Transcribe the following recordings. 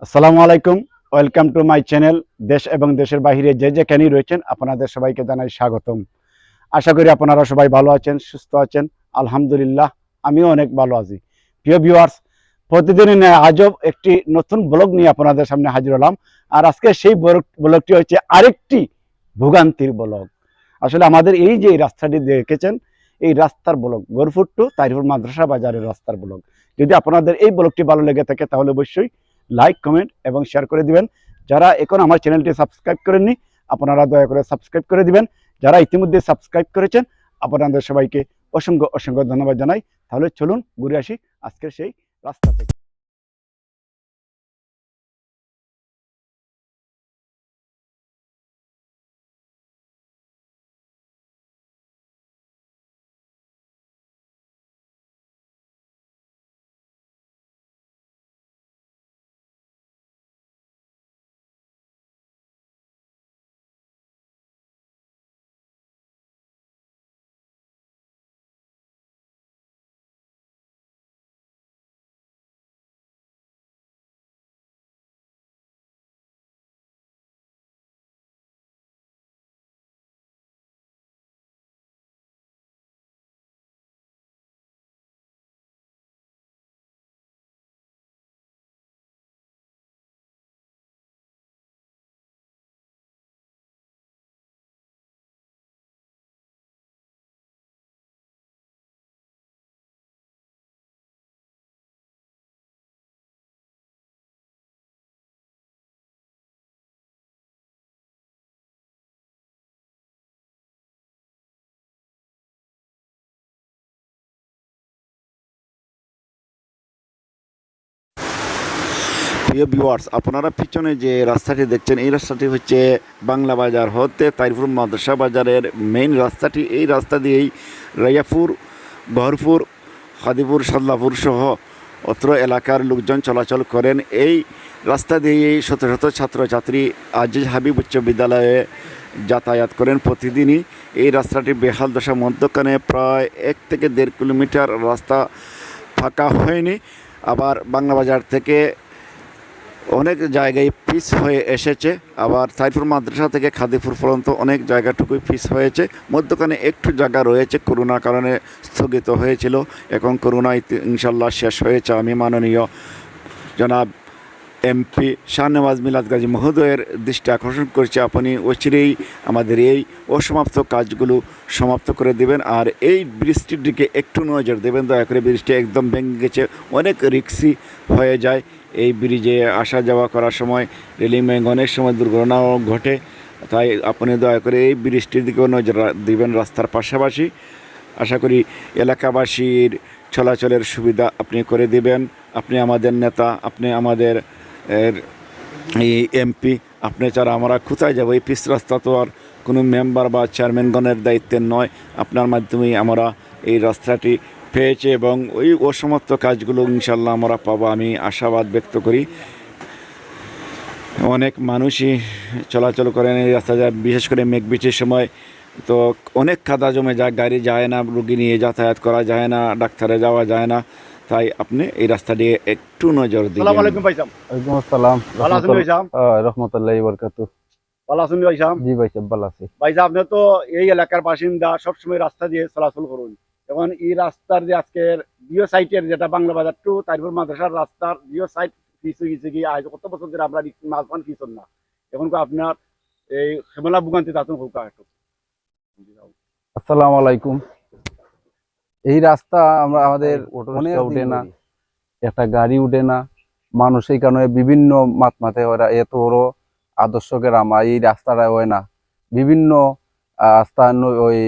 আসসালামু আলাইকুম। Welcome to my channel. দেশ এবং দেশের বাইরে যে যেখানেই রয়েছেন আপনাদের সবাইকে জানাই স্বাগতম। আশা করি আপনারা সবাই ভালো আছেন, সুস্থ আছেন। আলহামদুলিল্লাহ আমিও অনেক ভালো আছি। প্রিয় ভিউয়ার্স, প্রতিদিনই ন্যায় আজও একটি নতুন ব্লগ নিয়ে আপনাদের সামনে হাজির হলাম। আর আজকে সেই ব্লগটি হচ্ছে আরেকটি ভোগান্তির ব্লগ। আসলে আমাদের এই যে রাস্তাটি দেখেছেন, এই রাস্তার ব্লগ গরফুট টু তাইরপুর মাদ্রাসা বাজারের রাস্তার ব্লগ। যদি আপনাদের এই ব্লগটি ভালো লেগে থাকে তাহলে অবশ্যই লাইক, কমেন্ট এবং শেয়ার করে দিবেন। যারা এখন আমার চ্যানেলটি সাবস্ক্রাইব করেননি আপনারা দয়া করে সাবস্ক্রাইব করে দিবেন। যারা ইতিমধ্যে সাবস্ক্রাইব করেছেন আপনাদের সবাইকে অসংখ্য অসংখ্য ধন্যবাদ জানাই। তাহলে চলুন ঘুরে আসি আজকের সেই রাস্তা থেকে। প্রিয় ভিউয়ার্স, আপনারা পিছনে যে রাস্তাটি দেখছেন এই রাস্তাটি হচ্ছে বাংলা বাজার হতে তাইরপুর মাদ্রাসা বাজারের মেইন রাস্তাটি। এই রাস্তা দিয়েই রায়াপুর, বহরপুর, খাদিপুর, সাদলাপুর সহ অত্র এলাকার লোকজন চলাচল করেন। এই রাস্তা দিয়েই শত শত ছাত্রছাত্রী আজিজ হাবিব উচ্চ বিদ্যালয়ে যাতায়াত করেন প্রতিদিনই। এই রাস্তাটি বেহাল দশা, মধ্যখানে প্রায় 1 থেকে 1.5 কিলোমিটার রাস্তা ফাঁকা হয়নি। আবার বাংলা বাজার থেকে অনেক জায়গায় পিচ হয়ে এসেছে, আবার তাইরপুর মাদ্রাসা থেকে খাদিপুর পর্যন্ত অনেক জায়গাটুকুই পিচ হয়েছে। মধ্যখানে একটু জায়গা রয়েছে, করোনার কারণে স্থগিত হয়েছিল। এখন করোনা ইনশাল্লাহ শেষ হয়েছে। আমি মাননীয় জনাব এমপি শাহনেওয়াজ মিলাদ গাজী মহোদয়ের দৃষ্টি আকর্ষণ করছি, আপনি অচিরেই আমাদের এই অসমাপ্ত কাজগুলো সমাপ্ত করে দেবেন। আর এই বৃষ্টির দিকে একটু নজর দেবেন দয়া করে। বৃষ্টি একদম ভেঙে গেছে, অনেক রিক্সি হয়ে যায় এই ব্রিজে আসা যাওয়া করার সময়। রেলিং ভেঙনের সময় দুর্ঘটনাও ঘটে, তাই আপনি দয়া করে এই বৃষ্টির দিকেও নজর দিবেন রাস্তার পাশাপাশি। আশা করি এলাকাবাসীর চলাচলের সুবিধা আপনি করে দিবেন। আপনি আমাদের নেতা, আপনি আমাদের এই এমপি, আপনি ছাড়া আমরা কোথায় যাবো? এই পিচ রাস্তা তো আর কোনো মেম্বার বা চেয়ারম্যানগণের দায়িত্বের নয়। আপনার মাধ্যমেই আমরা এই রাস্তাটি পেয়েছি এবং ওই অসমাপ্ত কাজগুলো ইনশাল্লাহ আমরা পাবো, আমি আশাবাদ ব্যক্ত করি। অনেক মানুষই চলাচল করেন এই রাস্তা যায়, বিশেষ করে মেঘ বৃষ্টির সময় তো অনেক কাদা জমে যায়, গাড়ি যায় না, রুগী নিয়ে যাতায়াত করা যায় না, ডাক্তারে যাওয়া যায় না। তাই আপনি এই রাস্তা দিয়ে একটু নজর দিন। আসসালামু আলাইকুম ভাই সাহেব। ওয়ালাইকুম আসসালাম। ভালো আছেন ভাই সাহেব? রহমতুল্লাহি ওয়া বারাকাতুহু। ভালো আছেন ভাই সাহেব? জি ভাই সাহেব, ভালো আছি। ভাই সাহেব, আপনি তো এই এলাকার বাসিন্দা, সবসময় রাস্তা দিয়ে চলাচল করুন। এখন এই রাস্তার যে আজকের জিও সাইটের যেটা বাংলা বাজার টু তারপর মাদ্রাসার রাস্তার জিও সাইট ফিস হয়ে গেছে কি আজ কত বছর ধরে আমরা মাঝখান ফিস হন না। এখন আপনার এই হেমলা ভোগান্তি তাতুন হোক একটু। আসসালামু আলাইকুম। এই রাস্তা আমাদের অনেক উঠে না, একটা গাড়ি উঠে না, মানুষ এই কারণে বিভিন্ন মাতে ওরা এত বড় আদর্শ গ্রাম এই রাস্তাটা হয় না। বিভিন্ন স্থান ওই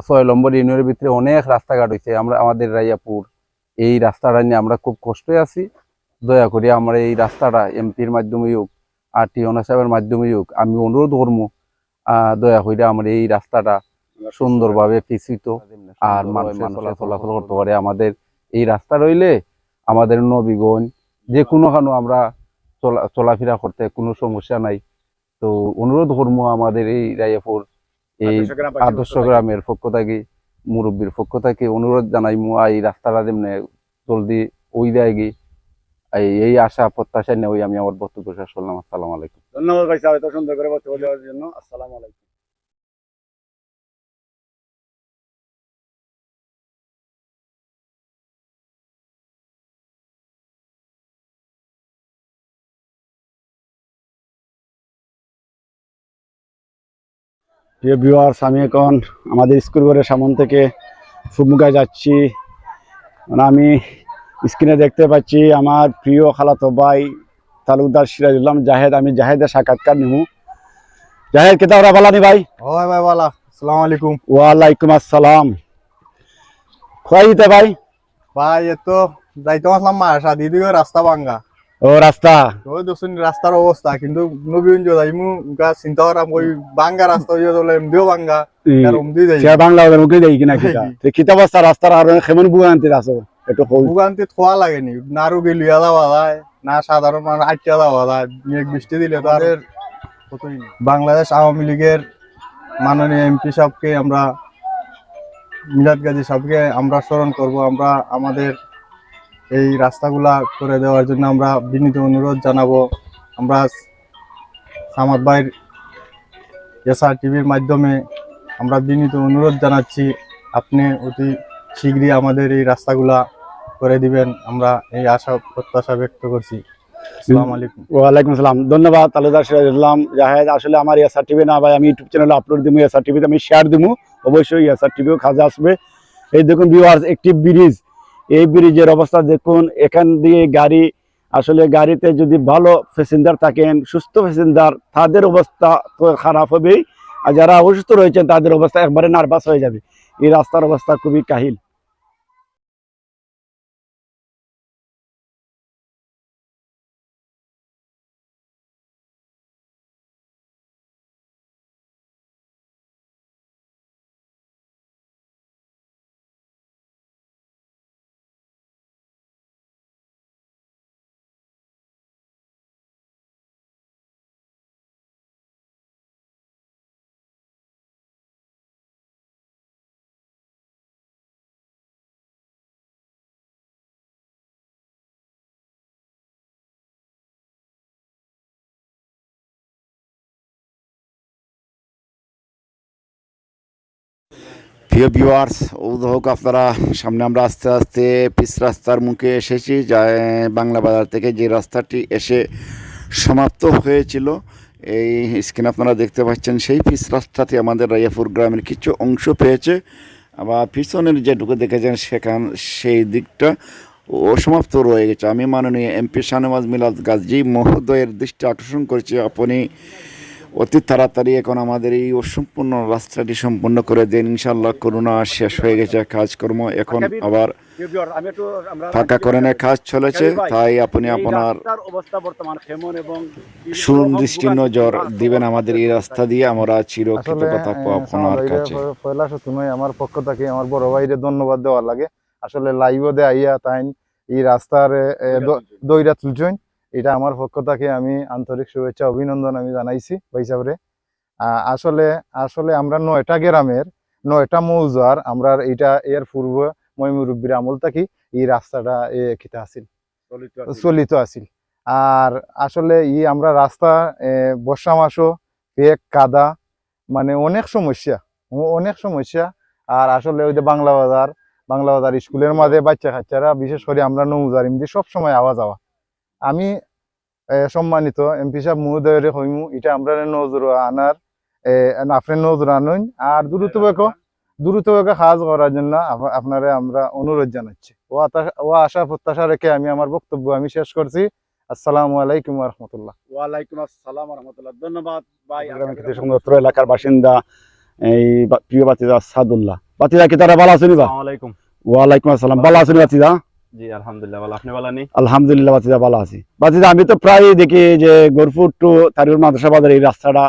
6 নম্বর ইউনিয়নের ভিতরে অনেক রাস্তাঘাট হয়েছে। আমাদের রাইয়াপুর এই রাস্তাটা নিয়ে আমরা খুব কষ্টে আছি। দয়া করে আমরা এই রাস্তাটা এমপির মাধ্যমে হোক আর টিওনা সাহেবের মাধ্যমে হোক আমি অনুরোধ করবো, দয়া করে আমার এই রাস্তাটা সুন্দরভাবে পিছিত আর মানুষ চলাচল করতে পারে। আমাদের এই রাস্তা রইলে আমাদের নবীগঞ্জ যে কোনো আমরা চলাফেরা করতে কোনো সমস্যা নাই। তো অনুরোধ করবো আমাদের এই রাইয়াপুর এই আদর্শ গ্রামের পক্ষ থেকে, মুরব্বীর পক্ষ থেকে অনুরোধ জানাইমু এই রাস্তাটা যেমনি জলদি ওই দেয় এই আশা প্রত্যাশা নিয়ে আমি আমার বক্তব্য শেষ করলাম। আসসালামু আলাইকুম। ধন্যবাদ ভাই সাহেব, এত সুন্দর করে বক্তব্য দেওয়ার জন্য। আসসালামু আলাইকুম। প্রিয় ভিউয়ার্স, আমি এখন আমাদের স্কুল ঘরের সামনে থেকে ফুমুগায় যাচ্ছি। মানে আমি স্ক্রিনে দেখতে পাচ্ছি আমার প্রিয় খালাতো ভাই তালুকদার সিরাজুল্লাহ জাহেদ। আমি জাহেদের সাক্ষাৎকার নিব। জাহেদ কেতা ওরা বালানি ভাই? ওই ভাই বলা, আসসালামু আলাইকুম। ওয়ালাইকুম আসসালাম। খোয়াই দিতে ভাই? ভাই এতো যাইতে আসলাম মার সাথে, দিকে রাস্তা ভাঙ্গা। ও রাস্তা ওই দোষণ রাস্তার অবস্থা, কিন্তু নবীন যাইমু চিন্তা করাম ওই ভাঙ্গা রাস্তা হইয়া চলে এমদিও ভাঙ্গা আর এমদি যাই সে বাংলা ওদের মুখে দেই কিনা কিতা তে কিতা অবস্থা রাস্তার আর কেমন বুয়া আনতে আসো একটু কই। ভোগান্তি থোয়া লাগেনি, না রুগী লিয়া যাওয়া যায়, না সাধারণ মানুষ আটকে যাওয়া যায়। মেঘ বৃষ্টি দিলে তো আর বাংলাদেশ আওয়ামী লীগের মাননীয় এমপি সাহেবকে আমরা, মিলাদ গাজী সাহেবকে আমরা স্মরণ করব। আমরা আমাদের এই রাস্তাগুলা করে দেওয়ার জন্য আমরা বিনীত অনুরোধ জানাবো। আমরা সামাদ ভাইয়ের এসআর টিভির মাধ্যমে আমরা বিনীত অনুরোধ জানাচ্ছি, আপনি অতি শীঘ্রই আমাদের এই রাস্তাগুলা করে দিবেন। আমরা এই আশা প্রত্যাশা ব্যক্ত করছি। আসসালামু আলাইকুম। ওয়ালাইকুম আসসালাম। ধন্যবাদ তালুকদার সিরাজুল্লাহ জাহেদ। আসলে আমার এসআর টিভি না ভাই, আমি ইউটিউব চ্যানেলে আপলোড দিব, এসআর টিভিতে আমি শেয়ার দিব। অবশ্যই এসআর টিভিও কাজে আসবে। এই দেখুন ভিউয়ার্স, একটি ব্রিজ, এই ব্রিজের অবস্থা দেখুন। এখান দিয়ে গাড়ি, আসলে গাড়িতে যদি ভালো প্যাসেঞ্জার থাকেন, সুস্থ প্যাসেঞ্জার, তাদের অবস্থা তো খারাপ হবেই, আর যারা অসুস্থ রয়েছেন তাদের অবস্থা একবারে নার্ভাস হয়ে যাবে। এই রাস্তার অবস্থা খুবই কাহিল। প্রিয় ভিউয়ার্স, হোক আপনারা সামনে আমরা আস্তে আস্তে পিচ রাস্তার মুখে এসেছি। যা বাংলা বাজার থেকে যে রাস্তাটি এসে সমাপ্ত হয়েছিল, এই স্ক্রিনে আপনারা দেখতে পাচ্ছেন সেই পিচ রাস্তাটি আমাদের রায়াপুর গ্রামের কিছু অংশ পেয়েছে। আবার পিছনের যেটুকু দেখেছেন সেই দিকটা অসমাপ্ত রয়ে গেছে। আমি মাননীয় এমপি শাহনওয়াজ মিলাদ গাজী মহোদয়ের দৃষ্টি আকর্ষণ করেছি, আপনি অতি তাড়াতাড়ি এখন আমাদের এই অসম্পূর্ণ রাস্তাটি সম্পূর্ণ করে দেন। ইনশাল্লাহ করোনা শেষ হয়ে গেছে, কাজকর্ম এখন আবার ফাঁকা করেনের কাজ চলেছে। তাই আপনি আপনার সুদৃষ্টি নজর দিবেন আমাদের এই রাস্তা দিয়ে। আমরা চিরকৃতজ্ঞ থাকবো আপনার কাছে। পয়লা শত্রুই আমার পক্ষ থেকে আমার বড় ভাইরে ধন্যবাদ দেওয়া লাগে। আসলে লাইভও দে আইয়া তাই এই রাস্তার দইরা তুলছেন, এটা আমার পক্ষ থেকে আমি আন্তরিক শুভেচ্ছা অভিনন্দন আমি জানাইছি ভাই সাহেবরে। আসলে আসলে আমরা 9টা গ্রামের 9টা মৌজার আমরা এটা এর পূর্ব মই মুরব্বীর আমল থাকি এই রাস্তাটা খিতা আছিল, চলিত আছিল। আর আসলে আমরা রাস্তা বর্ষা মাসও পেক কাদা, মানে অনেক সমস্যা। আর আসলে ওই যে বাংলা বাজার স্কুলের মাঝে বাচ্চা কাচ্চারা, বিশেষ করে আমরা নৌজার এমনি সবসময় আওয়া যাওয়া। আমি সম্মানিত এমপি সাহেব মহোদয়ের হইমু, এটা আমরা নজর আনার আপনার নজর আনুন, আর দ্রুতভাবে কাজ করার জন্য আপনারা আমরা অনুরোধ জানাচ্ছি। ও আশা প্রত্যাশা রেখে আমি আমার বক্তব্য আমি শেষ করছি। আসসালামু আলাইকুম ওয়া রাহমাতুল্লাহ। ওয়ালাইকুম আসসালাম ওয়া রাহমাতুল্লাহ। ধন্যবাদ ভাই। সুন্দর এলাকার বাসিন্দা এই প্রিয় বাতিদা সাদুল্লাহ। বাতিদা কি তারা ভালো আছেন? আসসালামু আলাইকুম। ওয়ালাইকুম আসসালাম। ভালো আছেন বাতিদা? জি আলহামদুলিল্লাহ ভালো। আপনি ভালো আছেন? আলহামদুলিল্লাহ বাতিদা ভালো আছি। বাতিদা আমি তো প্রায় দেখি যে গরপুর টু তারিউর মাদ্রাসা বাজার এই রাস্তাটা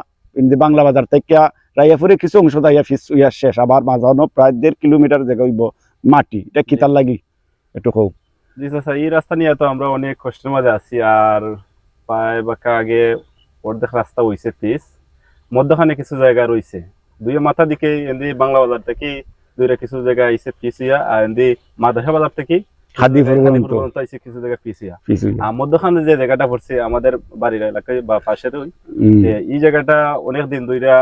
বাংলা বাজার থেকে রায়াপুরে কিছু অংশ শেষ, আবার মাঝানো প্রায় 1.5 কিলোমিটার জায়গা হইব মাটি। এটা কিতার লাগি একটু কও। জি স্যার, এই রাস্তা নিয়ে তো আমরা অনেক কষ্টের মধ্যে আছি। আর প্রায় বাঁকা আগে অর্ধেক রাস্তা হইছে পিস, মধ্যখানে কিছু জায়গা রয়েছে। দুই মাথা দিকে এমনি বাংলা বাজার থেকে দুইটা কিছু জায়গা আইছে পিস হইয়া, আর এমনি মাদ্রাসা বাজার থেকে খাদিপুর পর্যন্ত পর্যন্ত আইছি, কিছু জায়গা পিছিয়া। পিছুই। আর মধ্যখানে যে জায়গাটা পড়ছে আমাদের বাড়ির এলাকায় বা পাশের হুম, এই জায়গাটা অনেক দিন ধইরা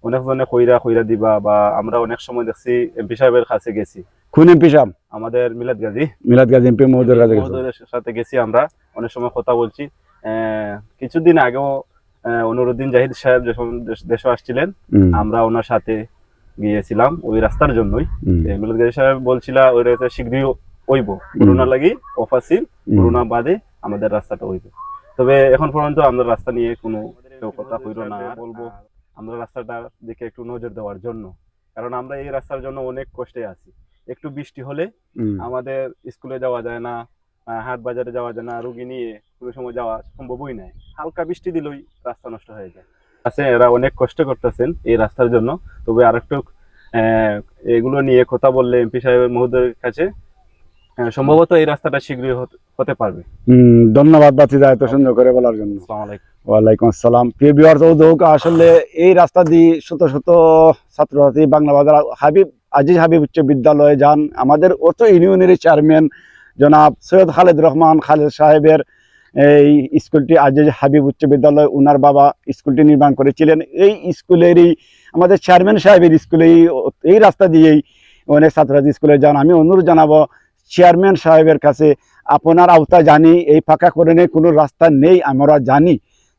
অনেকজনে কইরা দিবা, বা আমরা অনেক সময় দেখছি এমপি সাহেবের কাছে গেছি, কোন এমপি সাহেব? আমাদের মিলাদ গাজী মিলাদ গাজী এমপি মহোদয়ের কাছে গেছেন? মহোদয়ের সাথে গেছি আমরা, অনেক সময় কথা বলছি। কিছুদিন আগেও অনুরুদ্দিন জাহিদ সাহেব যখন দেশে আসছিলেন, হুম, আমরা ওনার সাথে গিয়েছিলাম ওই রাস্তার জন্যই। হুম, মিলাদ গাজী সাহেব বলছিল ওই রাস্তা শীঘ্রই হইব, করোনা লাগি অফাসিল, করোনা বাদে আমাদের রাস্তাটা হইবে। তবে এখন পর্যন্ত আমরা রাস্তা নিয়ে কোনো কেউ কথা হইল না। বলবো আমরা রাস্তাটার দিকে একটু নজর দেওয়ার জন্য, কারণ আমরা এই রাস্তার জন্য অনেক কষ্টে আছি। একটু বৃষ্টি হলে হুম। আমাদের স্কুলে যাওয়া যায় না, হাট বাজারে যাওয়া যায় না, রুগী নিয়ে কোনো সময় যাওয়া সম্ভবই নাই। হালকা বৃষ্টি দিলেই রাস্তা নষ্ট হয়ে যায়। আছে এরা অনেক কষ্ট করতেছেন এই রাস্তার জন্য। তবে আরেকটু এগুলো নিয়ে কথা বললে এমপি সাহেবের মহোদয়ের কাছে সম্ভবত এই রাস্তাটা শীঘ্রই হতে পারবে। ধন্যবাদ বাতিদা এত সুন্দর করে বলার জন্য। আসসালামু আলাইকুম। ওয়ালাইকুম আসসালাম। প্রিয় ভিউয়ার্স, আসলে এই রাস্তা দিয়ে শত শত ছাত্রছাত্রী বাংলা বাজার আজিজ হাবিব উচ্চ বিদ্যালয়ে যান। আমাদের অত ইউনিয়নের চেয়ারম্যান জনাব সৈয়দ খালেদ রহমান খালেদ সাহেবের এই স্কুলটি আজিজ হাবিব উচ্চ বিদ্যালয়, উনার বাবা স্কুলটি নির্মাণ করেছিলেন। এই স্কুলেরই আমাদের চেয়ারম্যান সাহেবের স্কুলেই এই রাস্তা দিয়েই অনেক ছাত্রছাত্রী স্কুলে যান। আমি অনুরোধ জানাবো চেয়ারম্যান সাহেবের কাছে, আপনার আওতা জানি এই পাকাকরণের কোনো রাস্তা নেই, আমরা জানি।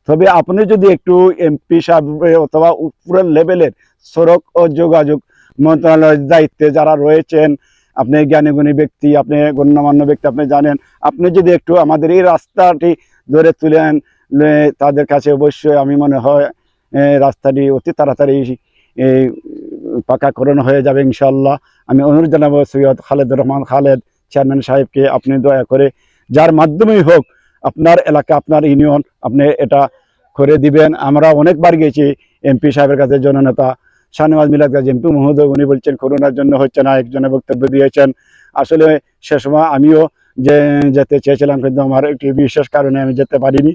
তবে আপনি যদি একটু এমপি সাহেব অথবা উপরের লেভেলের সড়ক ও যোগাযোগ মন্ত্রণালয়ের দায়িত্বে যারা রয়েছেন, আপনি জ্ঞানীগুণী ব্যক্তি, আপনি গণ্যমান্য ব্যক্তি, আপনি জানেন, আপনি যদি একটু আমাদের এই রাস্তাটি ধরে তুলেন, তাদের কাছে অবশ্যই আমি মনে হয় রাস্তাটি অতি তাড়াতাড়ি পাকাকরণ হয়ে যাবে ইনশাল্লাহ। আমি অনুরোধ জানাবো সৈয়দ খালেদ রহমান খালেদ চেয়ারম্যান সাহেবকে, আপনি দয়া করে যার মাধ্যমেই হোক আপনার এলাকা আপনার ইউনিয়ন আপনি এটা করে দিবেন। আমরা অনেকবার গেছি এমপি সাহেবের কাছে, জননেতা শাহনেওয়াজ মিলাদ গাজী এমপি মহোদয়, উনি বলছেন করোনার জন্য হচ্ছে না, একজনে বক্তব্য দিয়েছেন। আসলে সে সময় আমিও যেতে চেয়েছিলাম, কিন্তু আমার একটি বিশেষ কারণে আমি যেতে পারিনি।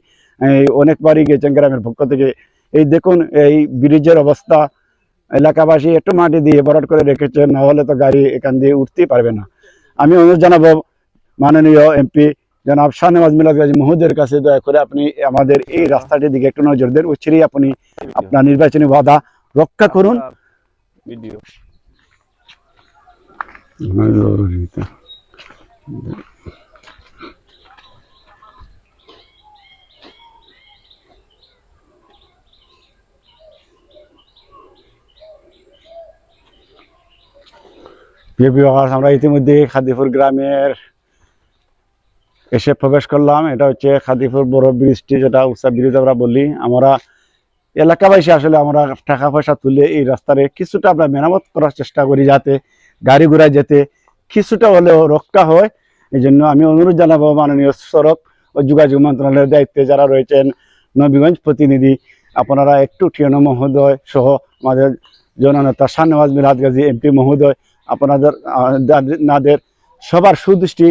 অনেকবারই গেছেন গ্রামের পক্ষ থেকে। এই দেখুন এই ব্রিজের অবস্থা, এলাকাবাসী একটু মাটি দিয়ে ভরাট করে রেখেছেন, না হলে তো গাড়ি এখান দিয়ে উঠতেই পারবে না। আমি অনুরোধ জানাবো মাননীয় এমপি জনাব শাহনেওয়াজ মিলাদ গাজী মহোদয়ের কাছে, দয়া করে আপনি আমাদের এই রাস্তাটির দিকে একটু নজর দেন। অচিরেই আপনি আপনার নির্বাচনী ওয়াদা রক্ষা করুন। ভিডিও আমরা ইতিমধ্যে খাদিপুর গ্রামের এসে প্রবেশ করলাম। এটা হচ্ছে খাদিপুর বড় ব্রিজটি, যেটা উষা ব্রিজ আমরা বলি। আমরা এলাকাবাসী আসলে আমরা টাকা পয়সা তুলে এই রাস্তারে কিছুটা আমরা মেরামত করার চেষ্টা করি, যাতে গাড়ি ঘোড়া যেতে কিছুটা হলেও রক্ষা হয়। এই জন্য আমি অনুরোধ জানাবো মাননীয় সড়ক ও যোগাযোগ মন্ত্রণালয়ের দায়িত্বে যারা রয়েছেন, নবীগঞ্জ প্রতিনিধি, আপনারা একটু টিএনও মহোদয় সহ আমাদের জননেতা শাহনেওয়াজ মিলাদ গাজী এমপি মহোদয়, আপনাদের সবার সুদৃষ্টি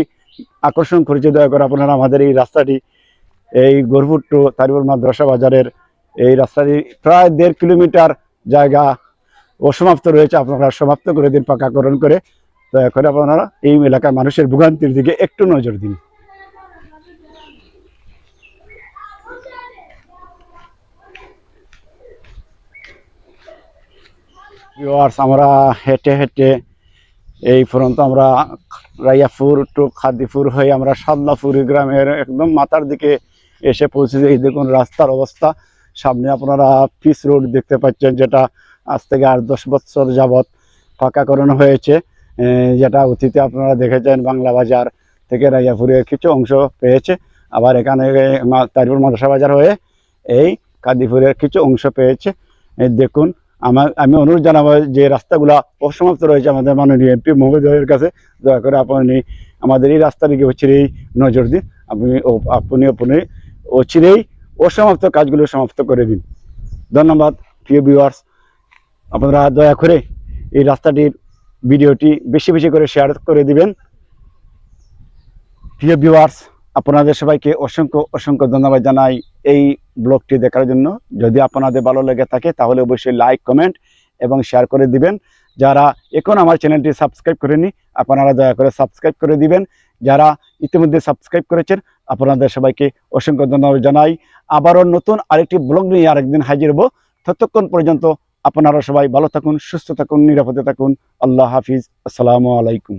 আকর্ষণ করেছে। দয়া করে আপনারা আমাদের এই রাস্তাটি, এই গরপুর টু তারিবুল মাদ্রাসা বাজারের এই রাস্তাটি প্রায় 1.5 কিলোমিটার জায়গা অসমাপ্ত রয়েছে, আপনারা সমাপ্ত করে দিন পাকাকরণ করে। দয়া করে আপনারা এই এলাকার মানুষের ভোগান্তির দিকে একটু নজর দিন। আমরা হেঁটে হেঁটে এই পর্যন্ত আমরা রাইয়াপুর টু খাদিপুর হয়ে আমরা সাদলাপুর গ্রামের একদম মাথার দিকে এসে পৌঁছেছি। এই দেখুন রাস্তার অবস্থা। সামনে আপনারা পিচ রোড দেখতে পাচ্ছেন, যেটা আজ থেকে 8-10 বছর যাবৎ পাকাকরণ হয়েছে। যেটা অতীতে আপনারা দেখেছেন বাংলা বাজার থেকে রাইয়াপুরের কিছু অংশ পেয়েছে, আবার এখানে তারিপুর মাদ্রাসা বাজার হয়ে এই কাদিপুরের কিছু অংশ পেয়েছে। দেখুন আমি অনুরোধ জানাবো যে রাস্তাগুলা অসমাপ্ত রয়েছে, আমাদের মাননীয় এমপি মহোদয়ের কাছে দয়া করে আপনি আমাদের এই রাস্তার দিকে অচিরেই নজর দিন। আপনি অচিরেই অসমাপ্ত কাজগুলো সমাপ্ত করে দিন। ধন্যবাদ প্রিয় ভিউয়ার্স, আপনারা দয়া করে এই রাস্তাটির ভিডিওটি বেশি বেশি করে শেয়ার করে দিবেন। প্রিয় ভিউয়ার্স, আপনাদের সবাইকে অসংখ্য অসংখ্য ধন্যবাদ জানাই এই ব্লগটি দেখার জন্য। যদি আপনাদের ভালো লেগে থাকে তাহলে অবশ্যই লাইক, কমেন্ট এবং শেয়ার করে দিবেন। যারা এখন আমার চ্যানেলটি সাবস্ক্রাইব করেনি, আপনারা দয়া করে সাবস্ক্রাইব করে দিবেন, যারা ইতিমধ্যে সাবস্ক্রাইব করেছেন আপনাদের সবাইকে অসংখ্য ধন্যবাদ জানাই। আবারও নতুন আরেকটি ব্লগ নিয়ে আরেকদিন হাজির হব। ততক্ষণ পর্যন্ত আপনারা সবাই ভালো থাকুন, সুস্থ থাকুন, নিরাপদে থাকুন। আল্লাহ হাফিজ। আসসালামু আলাইকুম।